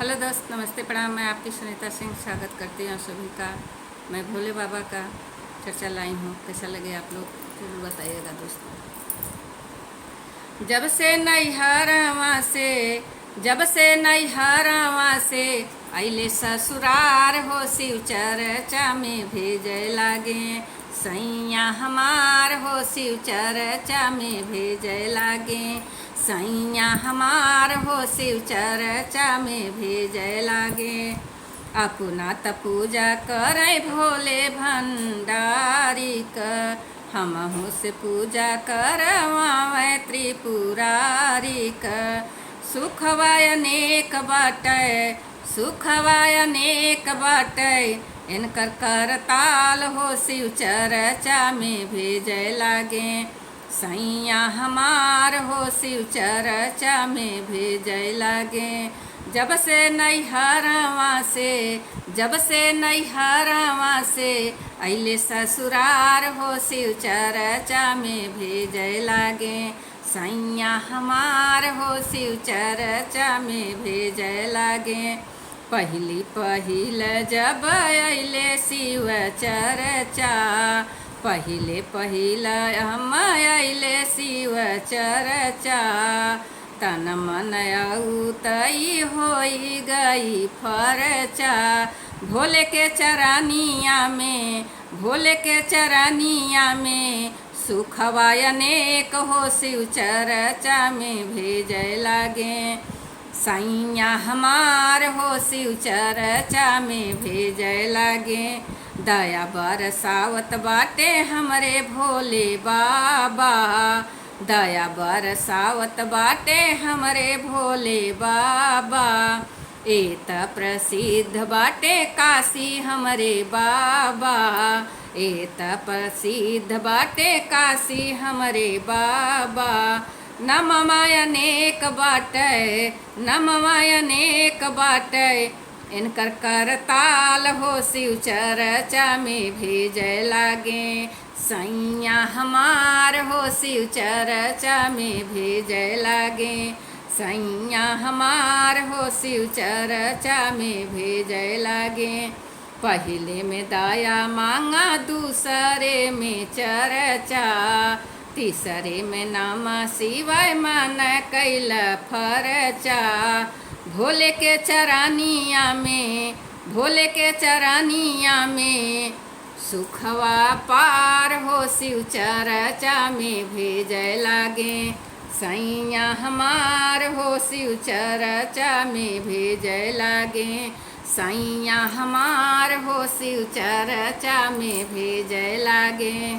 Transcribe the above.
Hello दोस्त, नमस्ते, प्रणाम। मैं आपकी सुनीता सिंह स्वागत करती हूँ सभी का। मैं भोले बाबा का चर्चा लाई हूँ। कैसा लगे आप लोग जरूर बताइएगा दोस्तों। जब से नैहरवा से अइले ससुरार हो, शिव चर्चा में भेजे लागे सैया हमार हो, शिव चर्चा में भेजे लागे सैया हमार हो, शिव चर्चा में भेजे लागे। अपना त पूजा करे भोले भंडारी का, हमहु से पूजा करवावे त्रिपुरारी का। सुखवाय अनेक बाटे इनकर करताल हो, शिव चर्चा में भेजे लागे सैया हमार हो, शिव चर्चा में भेजे लागे। जब से नैहरवा से अइले ससुरार हो, शिव चर्चा में भेजे लागे सैया हमार हो, शिव चर्चा में भेजे लागे। पहिल जब अइले शिव चर्चा, पहिल हम अइले शिव चर्चा। तन मन औतई होई गई फरचा, भोले के चरनिया में सुखवा अनेक हो, शिव चर्चा में भेजे लागे सैया हमार हो, शिव चर्चा में भेजे लागे। दया बरसावत बाटे हमरे भोले बाबा, दया बरसावत बाटे हमरे भोले बाबा। एत प्रसिद्ध बाटे काशी हमरे बाबा, एत प्रसिद्ध बाटे काशी हमरे बाबा। नमवा अनेक बाटे इनकर करताल हो, शिव चर्चा में भेजे लागे सैया हमार हो, शिव चर्चा में भेजे लागे सैया हमार हो, शिव चर्चा में भेजे लागे। पहले में दया मांगा, दूसरे में चर्चा, तीसरे में नमः शिवाय मन कैल फरचा। भोले के चरनिया में सुखवा पार हो, शिव चर्चा में भेजे लागे सैया हमार हो, शिव चर्चा में भेजे लागे सैया हमार हो, शिव चर्चा में भेजे लागे।